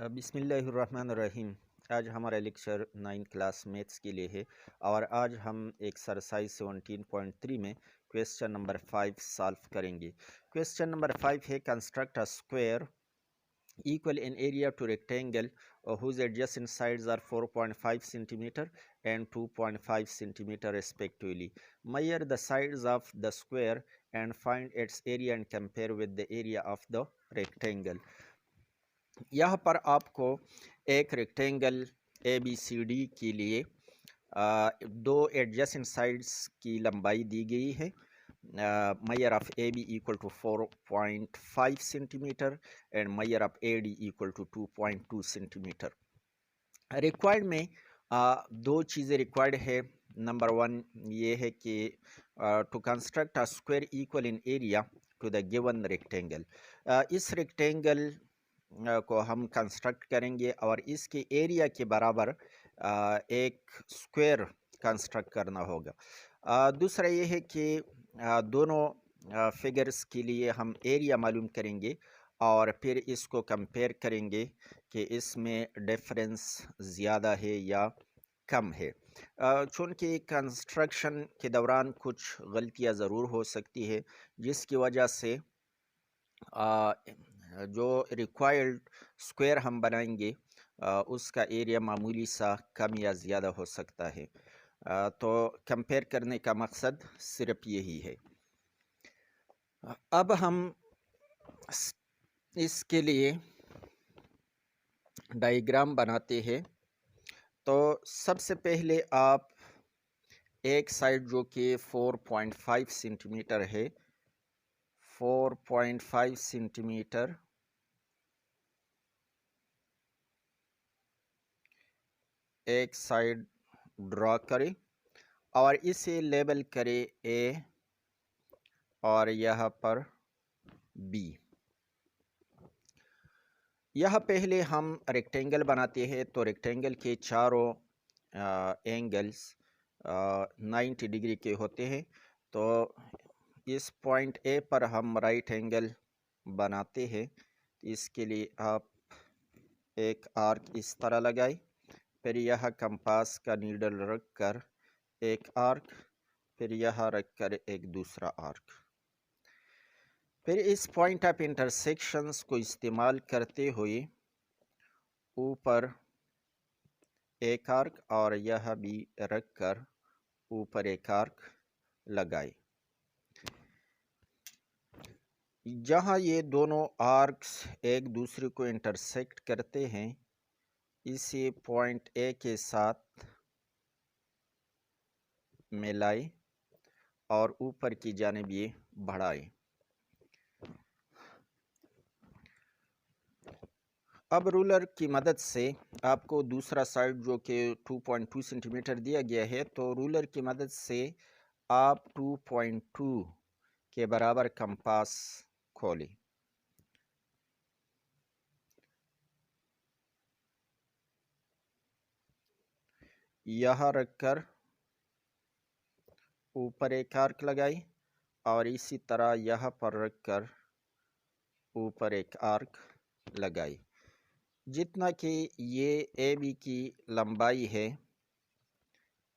बिस्मिल्लाहिर्रहमानिर्रहीम। आज हमारा लेक्चर 9 क्लास मैथ्स के लिए है और आज हम एक्सरसाइज 17.3 में क्वेश्चन नंबर 5 सॉल्व करेंगे। क्वेश्चन नंबर 5 है construct a square equal in area to rectangle whose adjacent sides are 4.5 centimeter and 2.5 centimeter respectively. Measure the sides of the square and find its area and compare with the area of the rectangle. यहाँ पर आपको एक rectangle ABCD के लिए दो adjacent sides की लंबाई दी गई है। measure of AB equal to 4.5 centimetre and measure of AD equal to 2.2 centimetre. Required में दो चीज़ें रिक्वायर्ड है। नंबर 1 ये है कि to construct a square equal in area to the given rectangle. इस रेक्टेंगल को हम कंस्ट्रक्ट करेंगे और इसके एरिया के बराबर एक स्क्वायर कंस्ट्रक्ट करना होगा। दूसरा ये है कि दोनों फिगर्स के लिए हम एरिया मालूम करेंगे और फिर इसको कंपेयर करेंगे कि इसमें डिफरेंस ज़्यादा है या कम है। चूँकि कंस्ट्रक्शन के दौरान कुछ गलतियां ज़रूर हो सकती है जिसकी वजह से जो रिक्वायर्ड स्क्वायर हम बनाएंगे उसका एरिया मामूली सा कम या ज़्यादा हो सकता है। तो कंपेयर करने का मकसद सिर्फ यही है। अब हम इसके लिए डायग्राम बनाते हैं। तो सबसे पहले आप एक साइड जो कि 4.5 सेंटीमीटर है, 4.5 सेंटीमीटर एक साइड ड्रॉ करें और इसे लेबल करें A और यहाँ पर B। यह पहले हम रेक्टेंगल बनाते हैं तो रेक्टेंगल के चारों एंगल्स 90 डिग्री के होते हैं। तो इस पॉइंट A पर हम राइट एंगल बनाते हैं। इसके लिए आप एक आर्क इस तरह लगाए, फिर यह कंपास का नीडल रख कर एक आर्क, फिर यह रख कर एक दूसरा आर्क। फिर इस पॉइंट ऑफ इंटरसेक्शंस को इस्तेमाल करते हुए ऊपर एक आर्क और यह भी रख कर ऊपर एक आर्क लगाए। जहाँ ये दोनों आर्क्स एक दूसरे को इंटरसेक्ट करते हैं, इसे पॉइंट A के साथ मिलाए और ऊपर की जानिब ये बढ़ाए। अब रूलर की मदद से आपको दूसरा साइड जो कि 2.2 सेंटीमीटर दिया गया है, तो रूलर की मदद से आप 2.2 के बराबर कंपास खोलें। यहाँ रखकर ऊपर एक आर्क लगाई और इसी तरह यहाँ पर रखकर ऊपर एक आर्क लगाई। जितना कि ये AB की लंबाई है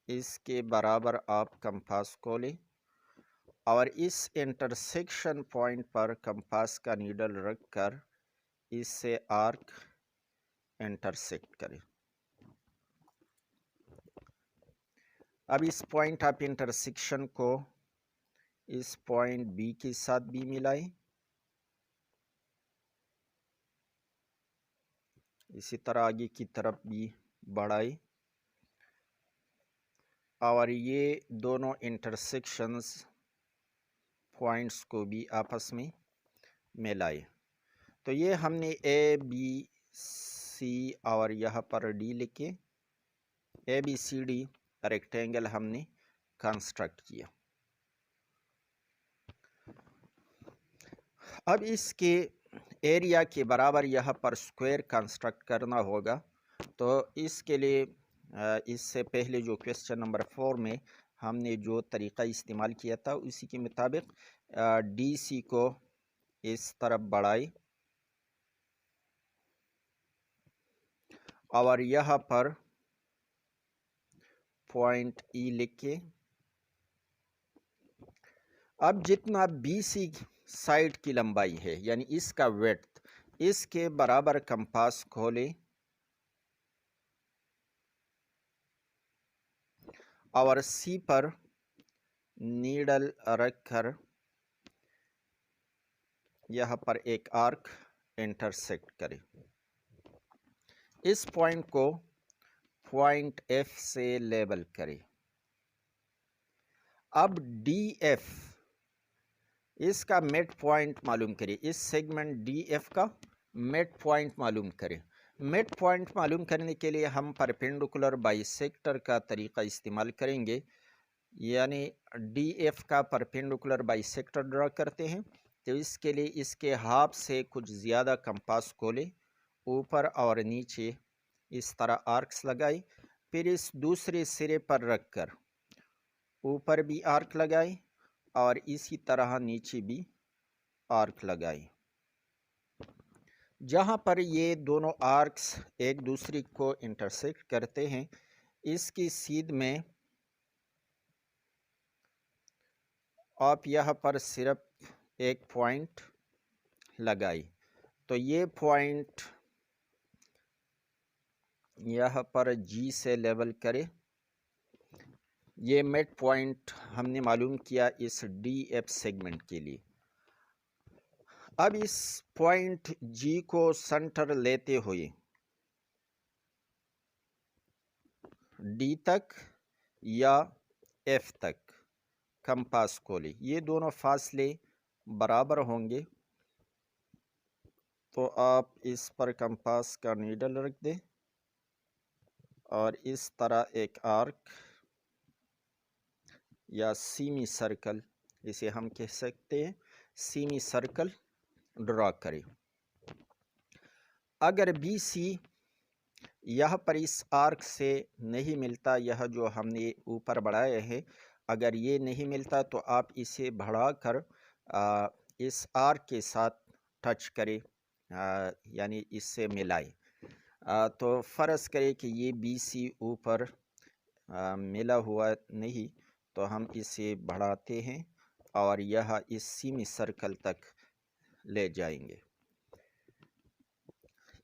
इसके बराबर आप कंपास खोलें और इस इंटरसेक्शन पॉइंट पर कंपास का नीडल रखकर इससे आर्क इंटरसेक्ट करें। अब इस पॉइंट ऑफ इंटरसेक्शन को इस पॉइंट B के साथ भी मिलाएं। इसी तरह आगे की तरफ भी बढ़ाएं और ये दोनों इंटरसेक्शंस पॉइंट्स को भी आपस में मिलाएं। तो ये हमने ABC और यहाँ पर D लिखे, ABCD रेक्टेंगल हमने कंस्ट्रक्ट किया। अब इसके एरिया के बराबर यहाँ पर स्क्वायर कंस्ट्रक्ट करना होगा। तो इसके लिए इससे पहले जो क्वेश्चन नंबर 4 में हमने जो तरीक़ा इस्तेमाल किया था उसी के मुताबिक DC को इस तरफ बढ़ाई और यहाँ पर पॉइंट ई लिख के अब जितना BC साइड की लंबाई है यानी इसका विड्थ, इसके बराबर कंपास खोले और C पर नीडल रखकर यहाँ पर एक आर्क इंटरसेक्ट करें। इस पॉइंट को पॉइंट F से लेबल करें। अब DF इसका मिड पॉइंट मालूम करें। इस सेगमेंट DF का मिड पॉइंट मालूम करें। मिड पॉइंट मालूम करने के लिए हम परपेंडिकुलर बाइसेक्टर का तरीका इस्तेमाल करेंगे, यानी DF का परपेंडिकुलर बाइसेक्टर ड्रा करते हैं। तो इसके लिए इसके हाफ से कुछ ज़्यादा कंपास खोले, ऊपर और नीचे इस तरह आर्क्स लगाए, फिर इस दूसरे सिरे पर रखकर ऊपर भी आर्क लगाए और इसी तरह नीचे भी आर्क लगाए। जहाँ पर ये दोनों आर्क्स एक दूसरे को इंटरसेक्ट करते हैं, इसकी सीध में आप यहाँ पर सिर्फ एक पॉइंट लगाई। तो ये पॉइंट यहाँ पर G से लेबल करें। ये मिड पॉइंट हमने मालूम किया इस DF सेगमेंट के लिए। अब इस पॉइंट G को सेंटर लेते हुए D तक या F तक कंपास खोले। ये दोनों फासले बराबर होंगे, तो आप इस पर कंपास का नीडल रख दें और इस तरह एक आर्क या सीमी सर्कल, इसे हम कह सकते हैं सीमी सर्कल, ड्रा करें। अगर BC यह पर इस आर्क से नहीं मिलता, यह जो हमने ऊपर बढ़ाए हैं, अगर ये नहीं मिलता तो आप इसे बढ़ाकर इस आर्क के साथ टच करें, यानी इससे मिलाएं। तो फ़र्ज़ करें कि ये BC ऊपर मिला हुआ नहीं, तो हम इसे बढ़ाते हैं और यह इस सीमी सर्कल तक ले जाएंगे।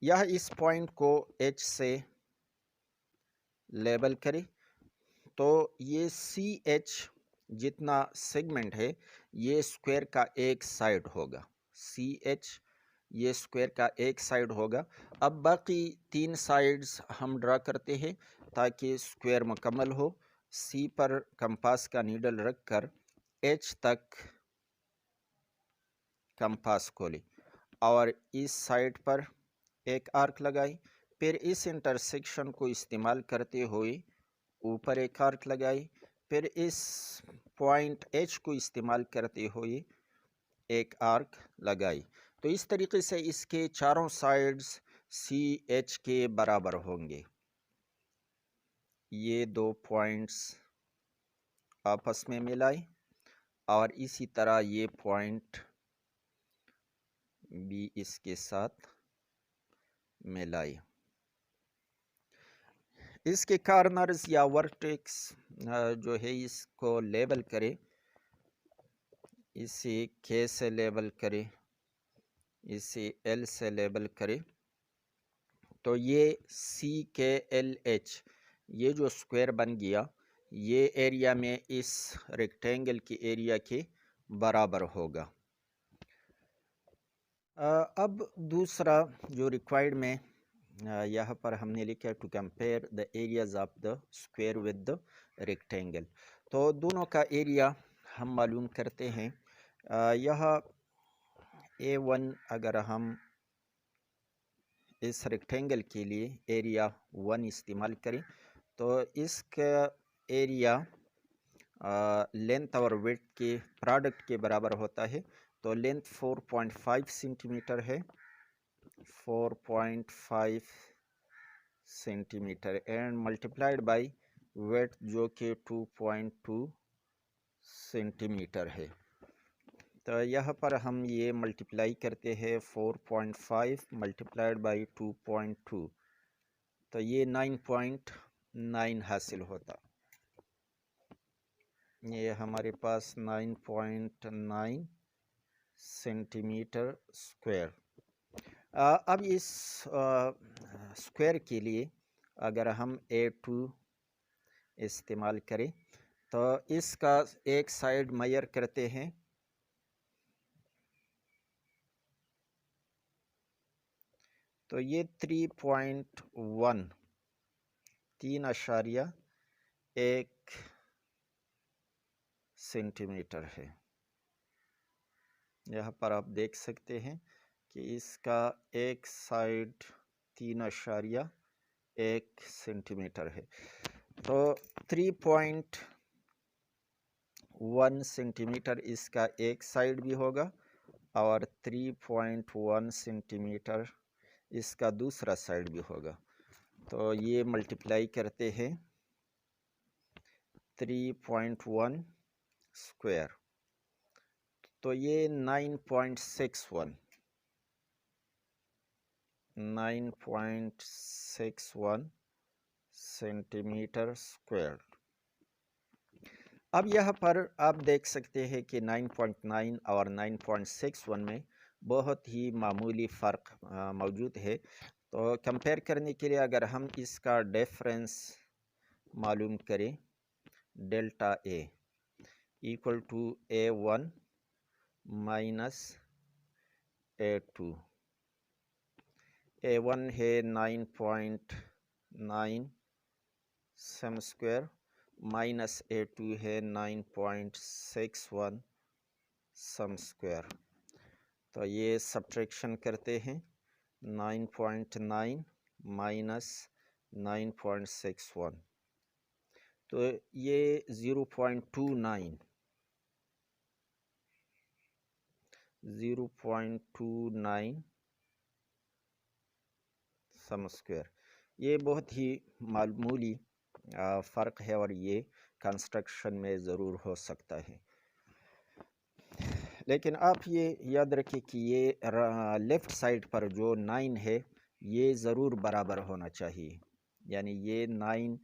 यह इस पॉइंट को H से लेबल करें। तो ये CH जितना सेगमेंट है, ये स्क्वायर का एक साइड होगा। CH ये स्क्वायर का एक साइड होगा। अब बाकी 3 साइड्स हम ड्रा करते हैं ताकि स्क्वायर मुकम्मल हो। C पर कंपास का नीडल रखकर H तक कंपास खोले और इस साइड पर एक आर्क लगाई। फिर इस इंटरसेक्शन को इस्तेमाल करते हुए ऊपर एक आर्क लगाई। फिर इस पॉइंट H को इस्तेमाल करते हुए एक आर्क लगाई। तो इस तरीके से इसके चारों साइड्स CH के बराबर होंगे। ये 2 पॉइंट्स आपस में मिलाए और इसी तरह ये पॉइंट भी इसके साथ मिलाए। इसके कॉर्नर्स या वर्टेक्स जो है इसको लेबल करें। इसे K से लेबल करें, इसे L से लेबल करें। तो ये CKLH ये जो स्क्वायर बन गया, ये एरिया में इस रेक्टेंगल की एरिया के बराबर होगा। अब दूसरा जो रिक्वायर्ड में यहाँ पर हमने लिखा to compare the areas of the square with the rectangle. तो दोनों का एरिया हम मालूम करते हैं। यह A1 अगर हम इस रेक्टेंगल के लिए एरिया 1 इस्तेमाल करें तो इसका एरिया लेंथ और विड्थ के प्रोडक्ट के बराबर होता है। तो लेंथ 4.5 सेंटीमीटर है, 4.5 centimetre and multiplied by width जो कि 2.2 सेंटीमीटर है। तो यहाँ पर हम ये मल्टीप्लाई करते हैं 4.5 मल्टीप्लाइड बाई 2.2, तो ये 9.9 हासिल होता। ये हमारे पास 9.9 सेंटीमीटर स्क्वायर। अब इस स्क्वायर के लिए अगर हम A2 इस्तेमाल करें तो इसका एक साइड मेजर करते हैं, तो ये 3.1 3.1 सेंटीमीटर है। यहाँ पर आप देख सकते हैं कि इसका एक साइड 3.1 सेंटीमीटर है। तो 3.1 सेंटीमीटर इसका एक साइड भी होगा और 3.1 सेंटीमीटर इसका दूसरा साइड भी होगा। तो ये मल्टीप्लाई करते हैं 3.1 स्क्वायर, तो ये 9.61 सेंटीमीटर स्क्वायर। अब यहाँ पर आप देख सकते हैं कि 9.9 और 9.61 में बहुत ही मामूली फ़र्क मौजूद है। तो कंपेयर करने के लिए अगर हम इसका डिफरेंस मालूम करें, delta A equal to A1 minus A2। A1 है 9.9 सम स्क्वायर माइनस A2 है 9.61 सम स्क्वायर। तो ये सब्ट्रैक्शन करते हैं, 9.9 माइनस 9.61, तो ये 0.29 सम स्क्वायर। ये बहुत ही मामूली फ़र्क है और ये कंस्ट्रक्शन में ज़रूर हो सकता है। लेकिन आप ये याद रखें कि ये लेफ़्ट साइड पर जो 9 है ये ज़रूर बराबर होना चाहिए, यानी ये 9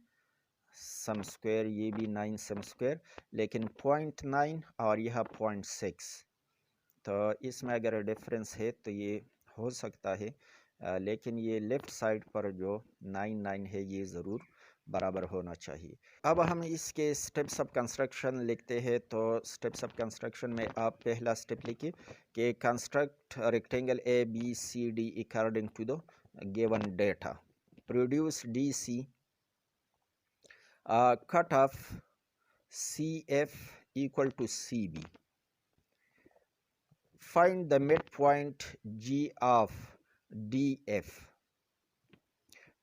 सम स्क्वायर, ये भी 9 सम स्क्वायर, लेकिन 0.9 और यह 0.6, तो इसमें अगर डिफरेंस है तो ये हो सकता है, लेकिन ये लेफ़्ट साइड पर जो 9 है ये ज़रूर बराबर होना चाहिए। अब हम इसके स्टेप्स ऑफ कंस्ट्रक्शन लिखते हैं। तो स्टेप्स ऑफ कंस्ट्रक्शन में आप पहला स्टेप लिखिए कि construct rectangle A B C D according to the given data, produce D C, cut off C F equal to C B, find the midpoint G of DF,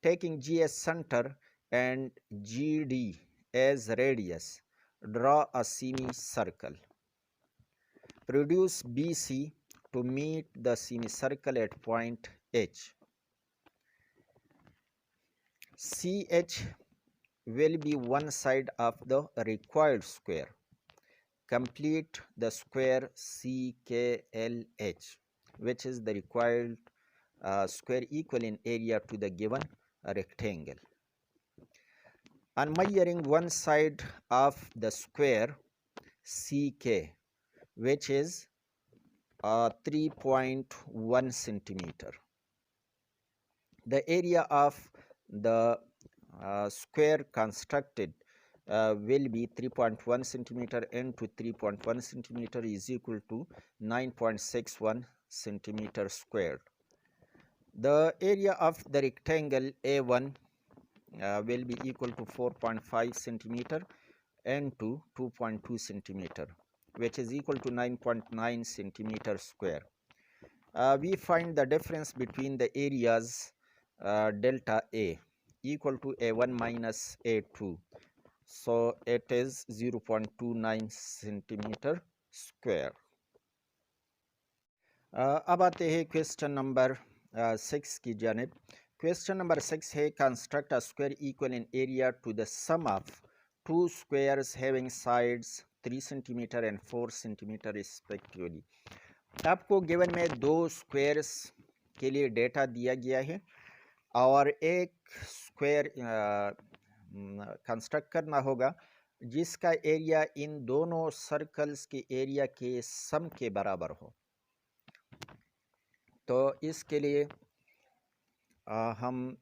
taking G as center and GD as radius, draw a semicircle. Produce BC to meet the semicircle at point H. CH will be one side of the required square. Complete the square CKLH, which is the required square equal in area to the given rectangle. On measuring one side of the square CK, which is 3.1 centimeter, the area of the square constructed will be 3.1 centimeter into 3.1 centimeter is equal to 9.61 centimeter squared. The area of the rectangle A1 will be equal to 4.5 centimeter into 2.2 centimeter, which is equal to 9.9 centimeter square. We find the difference between the areas delta A equal to A1 minus A2. So it is 0.29 centimeter square. अब आते हैं question number 6 की जानिब। Question number 6 है construct a square equal in area to the sum of two squares having sides 3 centimetre and 4 centimetre respectively. आपको given में दो squares के लिए डेटा दिया गया है और एक स्क्वायर कंस्ट्रक्ट करना होगा जिसका एरिया इन दोनों सर्कल्स के एरिया के सम के बराबर हो। तो इसके लिए हम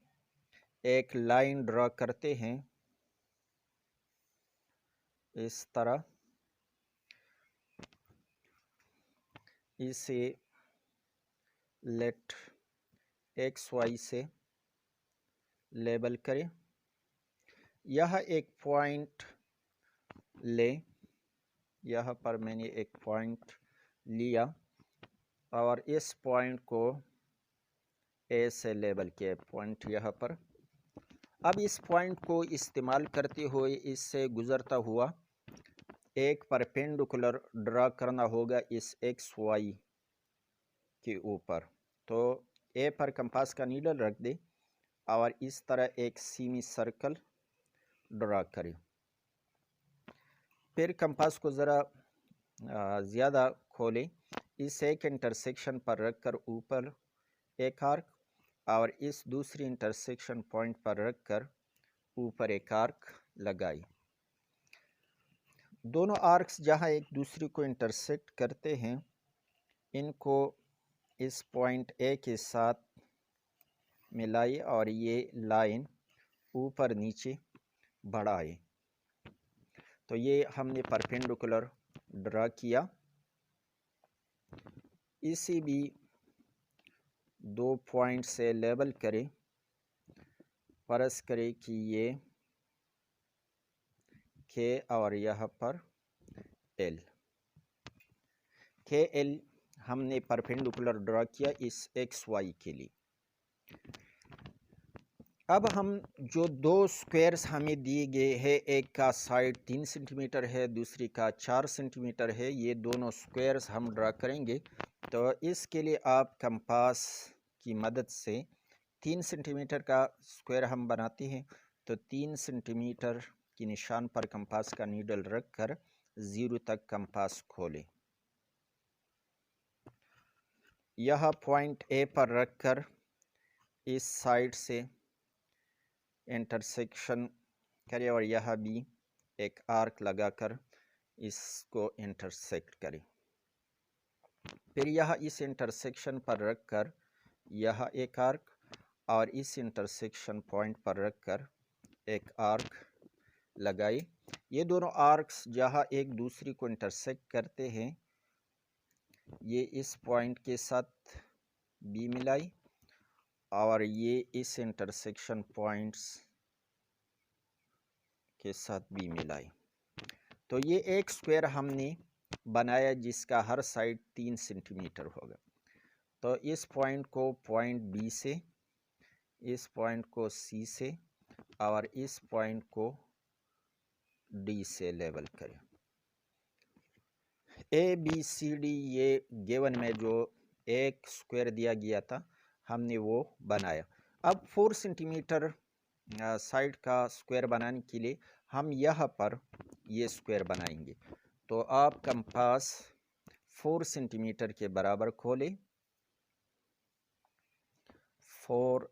एक लाइन ड्रॉ करते हैं इस तरह। इसे लेट एक्स वाई से लेबल करें। यह एक पॉइंट ले, यहाँ पर मैंने एक पॉइंट लिया और इस पॉइंट को ए से लेबल किया, पॉइंट यहाँ पर। अब इस पॉइंट को इस्तेमाल करते हुए इससे गुजरता हुआ एक परपेंडिकुलर ड्रा करना होगा इस एक्स वाई के ऊपर। तो ए पर कंपास का नीडल रख दे और इस तरह एक सेमी सर्कल ड्रा करें। फिर कंपास को ज़रा ज़्यादा खोलें, इस एक इंटरसेक्शन पर रखकर ऊपर एक आर्क और इस दूसरी इंटरसेक्शन पॉइंट पर रखकर ऊपर एक आर्क लगाई। दोनों आर्क्स जहां एक दूसरे को इंटरसेक्ट करते हैं, इनको इस पॉइंट ए के साथ मिलाई और ये लाइन ऊपर नीचे बढ़ाई। तो ये हमने परपेंडिकुलर ड्रा किया। इसी भी दो पॉइंट से लेबल करें, फर्ज करें कि ये के और यहाँ पर एल, के एल हमने परपेंडिकुलर ड्रा किया इस एक्स वाई के लिए। अब हम जो दो स्क्वायर्स हमें दिए गए हैं, एक का साइड 3 सेंटीमीटर है, दूसरी का 4 सेंटीमीटर है, ये दोनों स्क्वायर्स हम ड्रा करेंगे। तो इसके लिए आप कंपास की मदद से 3 सेंटीमीटर का स्क्वायर हम बनाते हैं। तो 3 सेंटीमीटर की निशान पर कंपास का नीडल रखकर 0 तक कंपास खोलें। यह पॉइंट ए पर रखकर इस साइड से इंटरसेक्शन करें और यह भी एक आर्क लगाकर इसको इंटरसेक्ट करें। फिर यह इस इंटरसेक्शन पर रखकर यह एक आर्क और इस इंटरसेक्शन पॉइंट पर रखकर एक आर्क लगाई। ये दोनों आर्क्स जहाँ एक दूसरे को इंटरसेक्ट करते हैं, ये इस पॉइंट के साथ बी मिलाई और ये इस इंटरसेक्शन पॉइंट्स के साथ भी मिलाई। तो ये एक स्क्वायर हमने बनाया जिसका हर साइड 3 सेंटीमीटर होगा। तो इस पॉइंट को पॉइंट बी से, इस पॉइंट को सी से और इस पॉइंट को डी से लेबल करें। ए बी सी डी ये गिवन में जो एक स्क्वायर दिया गया था हमने वो बनाया। अब 4 सेंटीमीटर साइड का स्क्वायर बनाने के लिए हम यहाँ पर ये स्क्वायर बनाएंगे। तो आप कंपास 4 सेंटीमीटर के बराबर खोलें, 4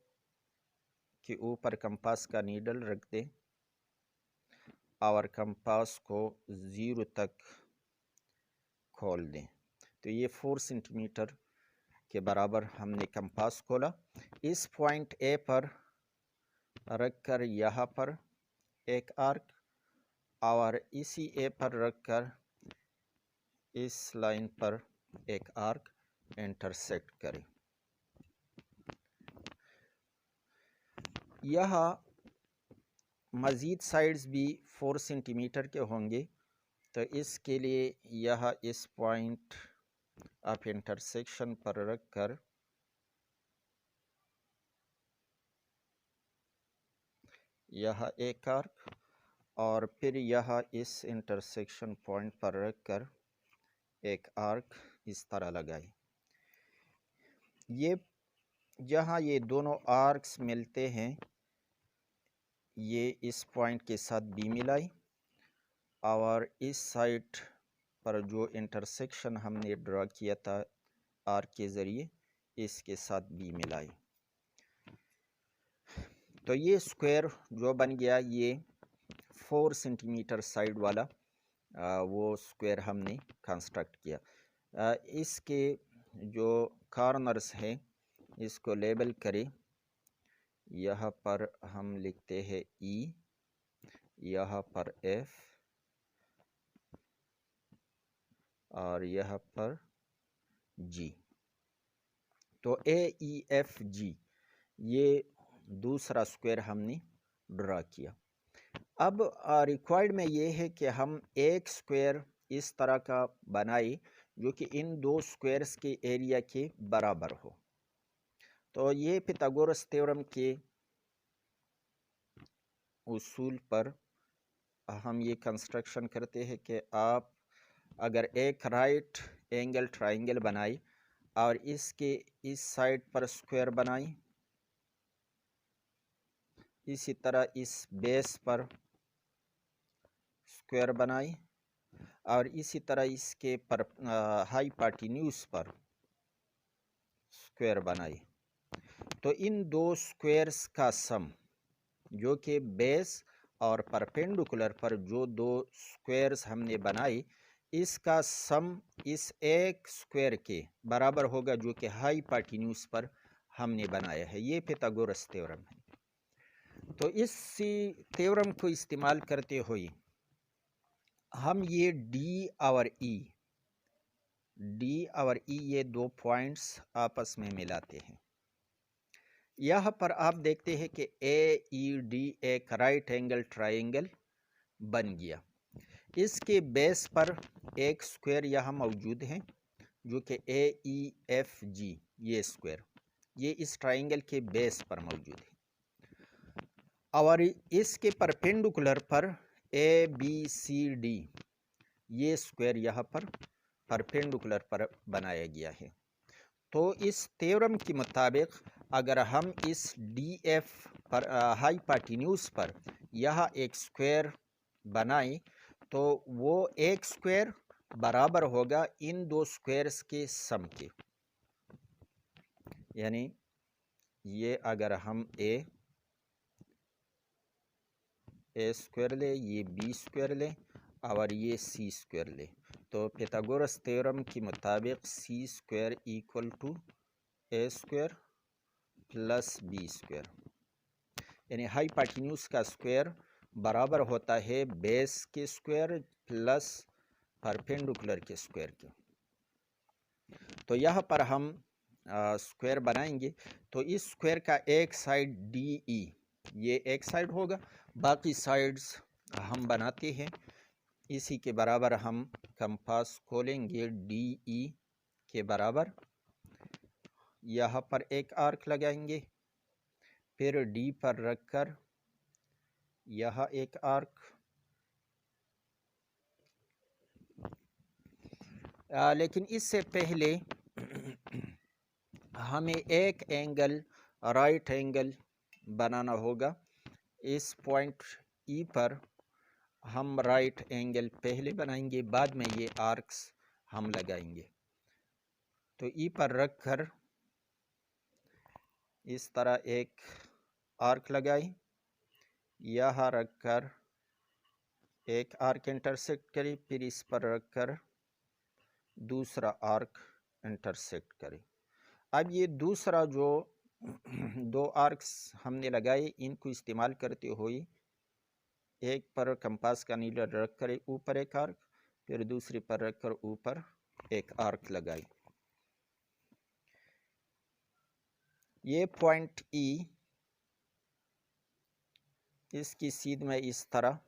के ऊपर कंपास का नीडल रख दें और कंपास को 0 तक खोल दें। तो ये 4 सेंटीमीटर के बराबर हमने कंपास खोला। इस पॉइंट ए पर रखकर यहाँ पर एक आर्क और इसी ए पर रखकर इस लाइन पर एक आर्क इंटरसेक्ट करें। यह मज़ीद साइड्स भी 4 सेंटीमीटर के होंगे। तो इसके लिए यह इस पॉइंट ऑफ इंटरसेक्शन पर रखकर यह एक आर्क और फिर यह इस इंटरसेक्शन पॉइंट पर रखकर एक आर्क इस तरह लगाए। ये जहाँ ये दोनों आर्क्स मिलते हैं, ये इस पॉइंट के साथ बी मिलाई और इस साइड पर जो इंटरसेक्शन हमने ड्रा किया था, आर्क के ज़रिए इसके साथ बी मिलाई। तो ये स्क्वायर जो बन गया, ये 4 सेंटीमीटर साइड वाला वो स्क्वायर हमने कंस्ट्रक्ट किया। इसके जो कॉर्नर्स हैं इसको लेबल करें। यहाँ पर हम लिखते हैं E, यहाँ पर F और यहाँ पर G। तो AEFG ये दूसरा स्क्वायर हमने ड्रा किया। अब रिक्वायर्ड में ये है कि हम एक स्क्वायर इस तरह का बनाए जो कि इन दो स्क्वायर्स के एरिया के बराबर हो। तो ये पिथागोरस थ्योरम के उसूल पर हम ये कंस्ट्रक्शन करते हैं कि आप अगर एक राइट एंगल ट्राइंगल बनाए और इसके इस साइड पर स्क्वायर बनाए, इसी तरह इस बेस पर स्क्वायर बनाए और इसी तरह इसके पर हाइपोटेन्यूज पर स्क्वायर बनाए, तो इन दो स्क्वायर्स का सम जो कि बेस और परपेंडिकुलर पर जो दो स्क्वायर्स हमने बनाए इसका सम इस एक स्क्वायर के बराबर होगा जो कि हाइपोटेन्यूज पर हमने बनाया है। ये पिथागोरस थ्योरम है। तो इस थ्योरम को इस्तेमाल करते हुए हम ये डी और ई ये दो पॉइंट्स आपस में मिलाते हैं। यहाँ पर आप देखते हैं कि AED एक राइट एंगल ट्राइंगल बन गया। इसके बेस पर एक स्क्वायर यहाँ मौजूद है जो कि AEFG ये स्क्वायर ये इस ट्राइंगल के बेस पर मौजूद है और इसके परपेंडिकुलर पर ABCD ये स्क्वायर यहाँ पर परपेंडिकुलर पर बनाया गया है। तो इस थ्योरम के मुताबिक अगर हम इस DF पर हाइपोटेन्यूज पर यहाँ एक स्क्वायर बनाएं तो वो एक स्क्वायर बराबर होगा इन दो स्क्वायर्स के सम के। यानी ये अगर हम A स्क्वायर ले, ये B स्क्वायर ले और ये C स्क्वायर ले, तो पिथागोरस थ्योरम के मुताबिक C square equal to A square plus B square, यानी हाइपोटेन्यूज का स्क्वायर बराबर होता है बेस के स्क्वायर प्लस परपेंडिकुलर के स्क्वायर के। तो यहाँ पर हम स्क्वायर बनाएंगे तो इस स्क्वायर का एक साइड DE ये एक साइड होगा, बाकी साइड्स हम बनाते हैं इसी के बराबर। हम कंपास खोलेंगे DE के बराबर, यहाँ पर एक आर्क लगाएंगे, फिर D पर रखकर यहाँ एक आर्क, लेकिन इससे पहले हमें एक एंगल राइट एंगल बनाना होगा। इस पॉइंट E पर हम राइट एंगल पहले बनाएंगे, बाद में ये आर्क्स हम लगाएंगे। तो E पर रखकर इस तरह एक आर्क लगाएं, यहाँ रखकर एक आर्क इंटरसेक्ट करें, फिर इस पर रखकर दूसरा आर्क इंटरसेक्ट करें। अब ये दूसरा जो दो आर्क्स हमने लगाए इनको इस्तेमाल करते हुए एक पर कंपास का नीडल रखकर ऊपर एक आर्क, फिर दूसरे पर रखकर ऊपर एक आर्क लगाए। ये पॉइंट E इसकी सीध में इस तरह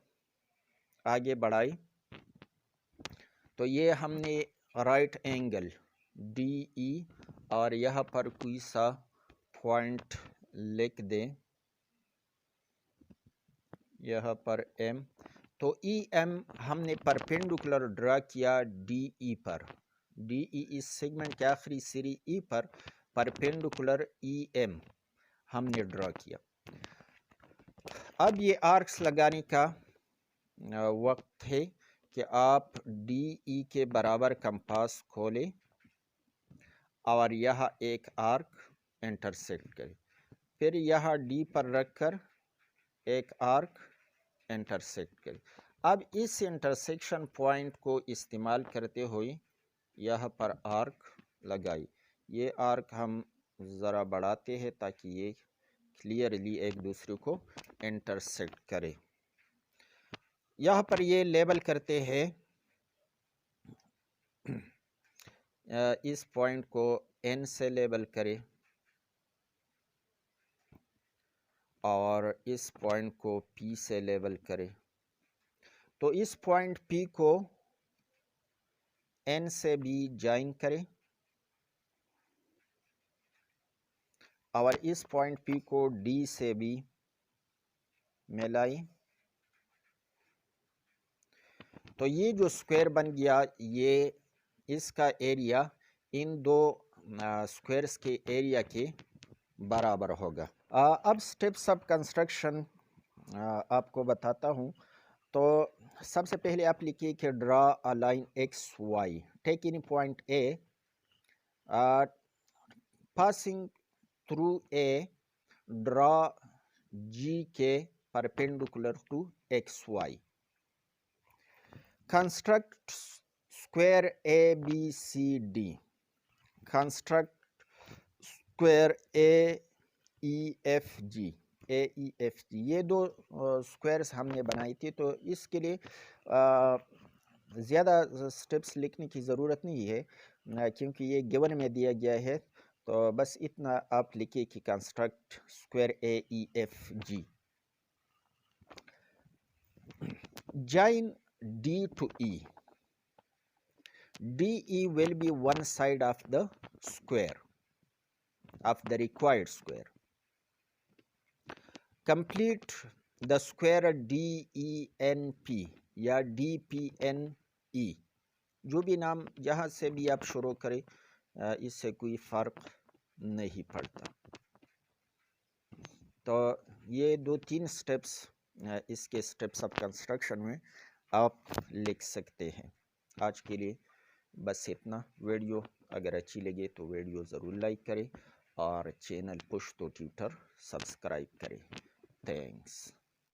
आगे बढ़ाई, तो ये हमने राइट एंगल DE और यहाँ पर कोई सा पॉइंट लिख दें, यहाँ पर M। तो EM हमने परपेंडिकुलर ड्रा किया DE पर, DE इस सेगमेंट के आखिरी सिरे E पर परपेंडिकुलर EM हमने ड्रा किया। अब ये आर्क्स लगाने का वक्त है कि आप DE के बराबर कंपास खोलें और यहाँ एक आर्क इंटरसेक्ट करें, फिर यहाँ D पर रखकर एक आर्क इंटरसेक्ट करे। अब इस इंटरसेक्शन पॉइंट को इस्तेमाल करते हुए यहाँ पर आर्क लगाई। ये आर्क हम ज़रा बढ़ाते हैं ताकि ये क्लियरली एक दूसरे को इंटरसेक्ट करे। यहाँ पर ये लेबल करते हैं, इस पॉइंट को N से लेबल करें और इस पॉइंट को P से लेबल करें। तो इस पॉइंट P को N से भी ज्वाइन करें और इस पॉइंट P को D से भी मिलाएं। तो ये जो स्क्वायर बन गया, ये इसका एरिया इन दो स्क्वायर्स के एरिया के बराबर होगा। अब स्टेप्स ऑफ कंस्ट्रक्शन आपको बताता हूँ। तो सबसे पहले आप लिखिए कि draw a line X Y, take in point A, passing through A, draw जी के perpendicular to X Y. Construct square ABCD. Construct square AEFG. AEFG ये दो स्क्वायर्स हमने बनाई थी। तो इसके लिए ज़्यादा स्टेप्स लिखने की ज़रूरत नहीं है क्योंकि ये गिवन में दिया गया है। तो बस इतना आप लिखिए कि construct square AEFG. Join D to E. DE will be one side of the square, of the required square. Complete the square DENP या DPNE, जो भी नाम जहाँ से भी आप शुरू करें इससे कोई फ़र्क नहीं पड़ता। तो ये 2-3 स्टेप्स इसके स्टेप्स ऑफ कंस्ट्रक्शन में आप लिख सकते हैं। आज के लिए बस इतना। वीडियो अगर अच्छी लगे तो वीडियो ज़रूर लाइक करें और चैनल पुश तो ट्विटर सब्सक्राइब करें। थैंक्स।